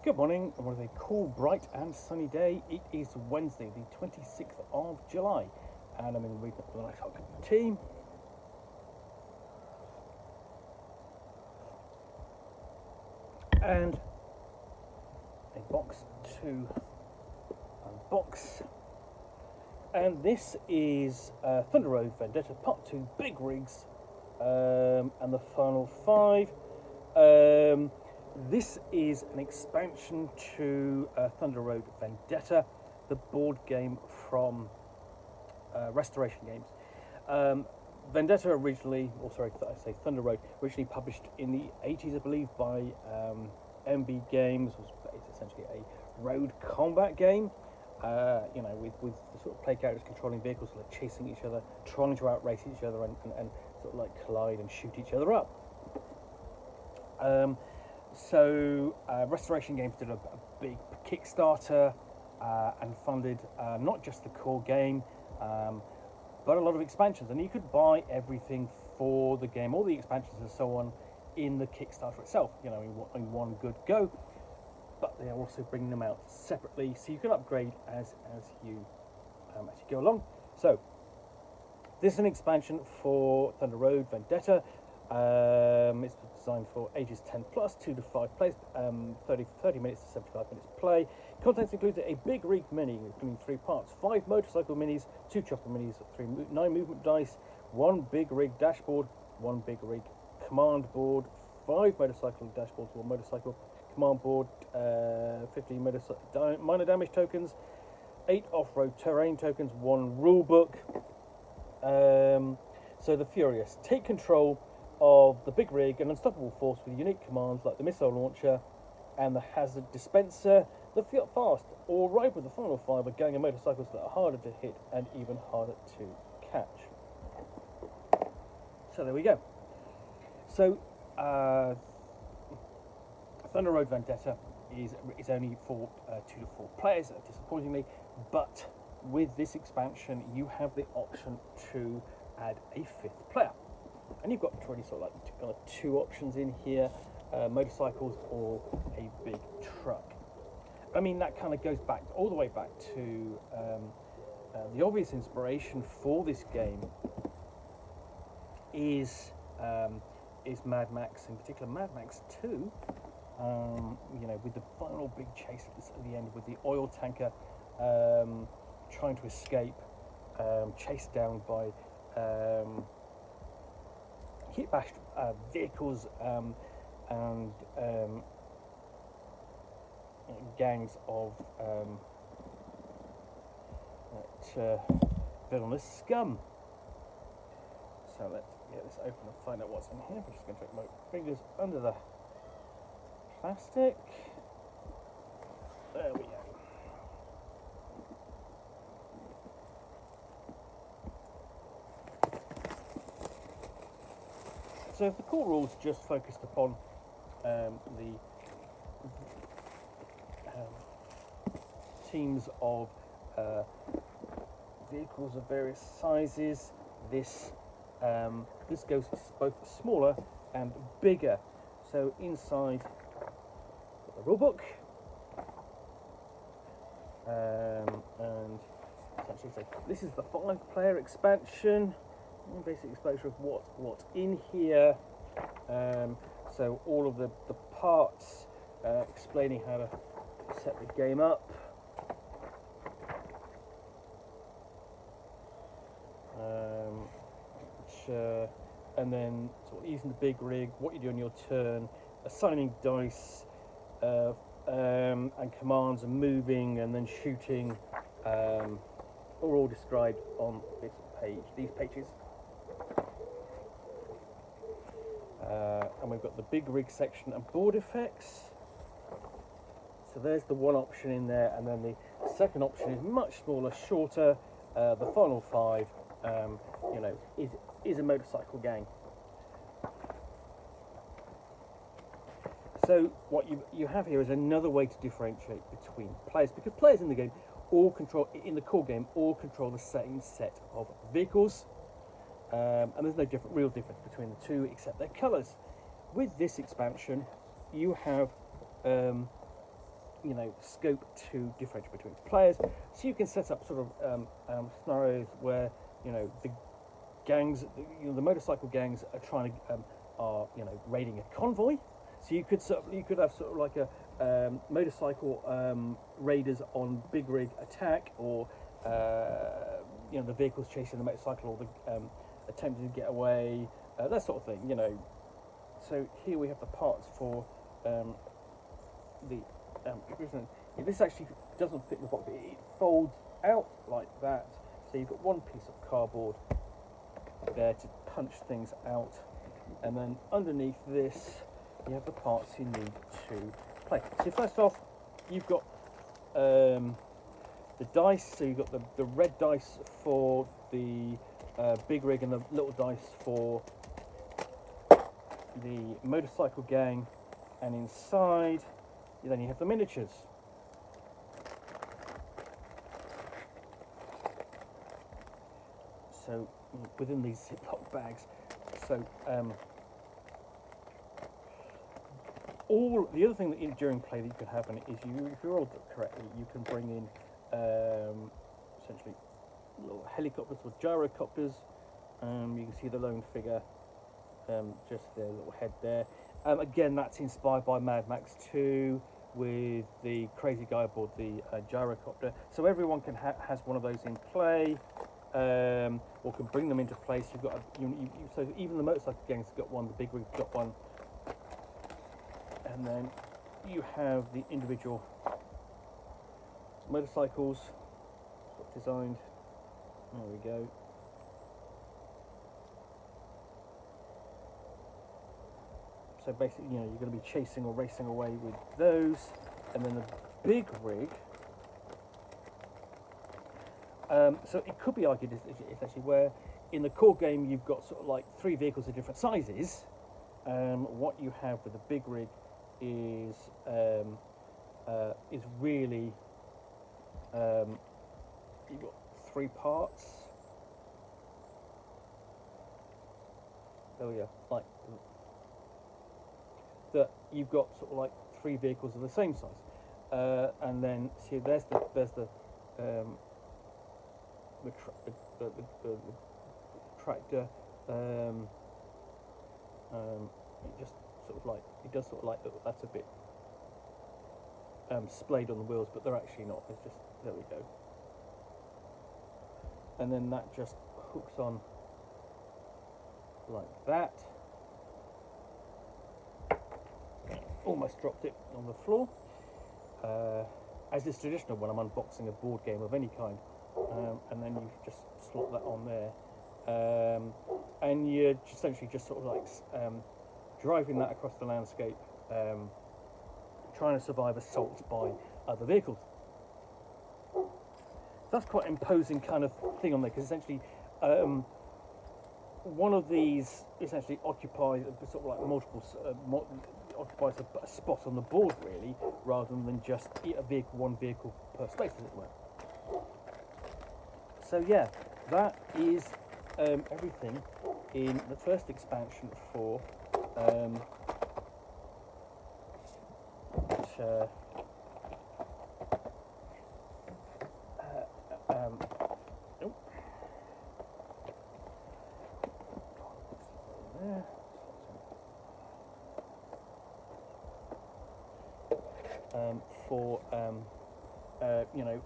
Good morning, and what is a cool, bright, and sunny day? It is Wednesday, the 26th of July, and I'm in the mood for a nice hot cup of tea. And a box to unbox. And this is Thunder Road Vendetta Part 2 Big Rigs and the final 5. This is an expansion to Thunder Road Vendetta, the board game from Restoration Games. Vendetta originally, or sorry, I say Thunder Road, originally published in the 80s, I believe, by MB Games. It's essentially a road combat game. With sort of play characters controlling vehicles, like chasing each other, trying to outrace each other, and sort of like collide and shoot each other up. So Restoration Games did a big Kickstarter and funded not just the core game, but a lot of expansions. And you could buy everything for the game, all the expansions and so on, in the Kickstarter itself, in one good go. But they are also bringing them out separately, so you can upgrade as you go along. So this is an expansion for Thunder Road Vendetta. It's designed for ages 10 plus, 2 to 5 players, 30 minutes to 75 minutes play. Contents includes a big rig mini, including 3 parts, 5 motorcycle minis, 2 chopper minis, 9 movement dice, 1 big rig dashboard, 1 big rig command board, 5 motorcycle dashboards, 1 motorcycle command board, 15 minor damage tokens, 8 off-road terrain tokens, 1 rule book. So the Furious take control of the big rig, an unstoppable force with unique commands like the missile launcher and the hazard dispenser. The fast or ride with the final 5 a gang of motorcycles that are harder to hit and even harder to catch. So there we go. So Thunder Road Vendetta is only for 2 to 4 players, disappointingly, but with this expansion you have the option to add a 5th player. And you've got really sort of like 2 options in here, motorcycles or a big truck. I mean, that kind of goes back all the way back to the obvious inspiration for this game is Mad Max, in particular Mad Max 2. With the final big chase at the end with the oil tanker trying to escape, chased down by hit-bashed vehicles and gangs of villainous scum. So let's get this open and find out what's in here. I'm just going to take my fingers under the plastic. There we go. So if the core rules just focused upon the teams of vehicles of various sizes, this goes both smaller and bigger. So inside the rulebook, and essentially, so this is the 5-player expansion. Basic exposure of what's in here. So all of the parts, explaining how to set the game up. And then sort of using the big rig, what you do on your turn, assigning dice, and commands, and moving, and then shooting, are all described on this page. These pages. And we've got the big rig section and board effects. So there's the one option in there, and then the second option is much smaller, shorter. The final 5, is a motorcycle gang. So what you have here is another way to differentiate between players, because players in the game in the core game all control the same set of vehicles. And there's no real difference between the two except their colours. With this expansion, you have scope to differentiate between players. So you can set up sort of scenarios where the gangs, the motorcycle gangs are trying to are raiding a convoy. So you could have sort of like a motorcycle raiders on big rig attack, or the vehicles chasing the motorcycle, or the attempting to get away, that sort of thing. So here we have the parts for the this actually doesn't fit in the box. It folds out like that. So you've got one piece of cardboard there to punch things out, and then underneath this you have the parts you need to play. So first off, you've got the dice. So you've got the red dice for the big rig and the little dice for the motorcycle gang, and inside then you have the miniatures. So within these Ziploc bags. So all the other thing that during play that you can have in it is if you rolled it correctly, you can bring in essentially little helicopters or gyrocopters. You can see the lone figure, just their little head there. Again, that's inspired by Mad Max 2 with the crazy guy aboard the gyrocopter. So everyone has one of those in play. Or can bring them into place. You've got so even the motorcycle gangs have got one, the big rig's got one, and then you have the individual motorcycles designed. There we go. So basically, you're going to be chasing or racing away with those, and then the big rig. So it could be argued it's actually where in the core game you've got sort of like 3 vehicles of different sizes. What you have with the big rig is really you've got 3 parts. There we go. Like that, you've got sort of like 3 vehicles of the same size, and then see there's the tractor. It does sort of like that. That's a bit splayed on the wheels, but they're actually not. It's just, there we go. And then that just hooks on like that. Almost dropped it on the floor. As is traditional when I'm unboxing a board game of any kind. And then you just slot that on there, and you're essentially just sort of like driving that across the landscape, trying to survive assaults by other vehicles. That's quite an imposing kind of thing on there, because essentially one of these essentially occupies sort of like multiple occupies a spot on the board, really, rather than just one vehicle per space, as it were. So yeah, that is everything in the first expansion for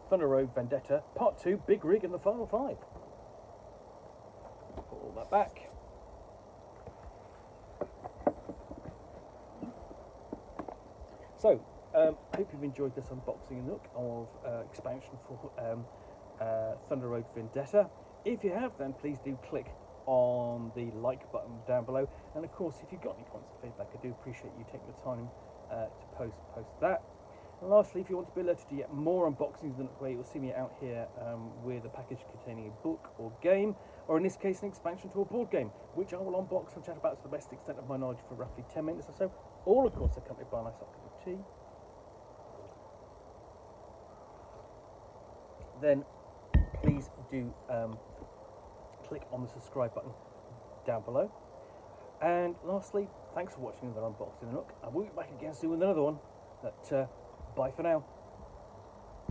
Thunder Road Vendetta Part 2, Big Rig and the Final 5. Put all that back. So, hope you've enjoyed this unboxing Nook of expansion for Thunder Road Vendetta. If you have, then please do click on the like button down below. And of course, if you've got any comments or feedback, I do appreciate you taking the time to post that. And lastly, if you want to be alerted to yet more unboxings than where you'll see me out here with a package containing a book or game, or in this case an expansion to a board game, which I will unbox and chat about to the best extent of my knowledge for roughly 10 minutes or so, all of course accompanied by a nice hot cup of tea. Then please do click on the subscribe button down below. And lastly, thanks for watching another unboxing Nook. I will be back again soon with another one. Bye for now.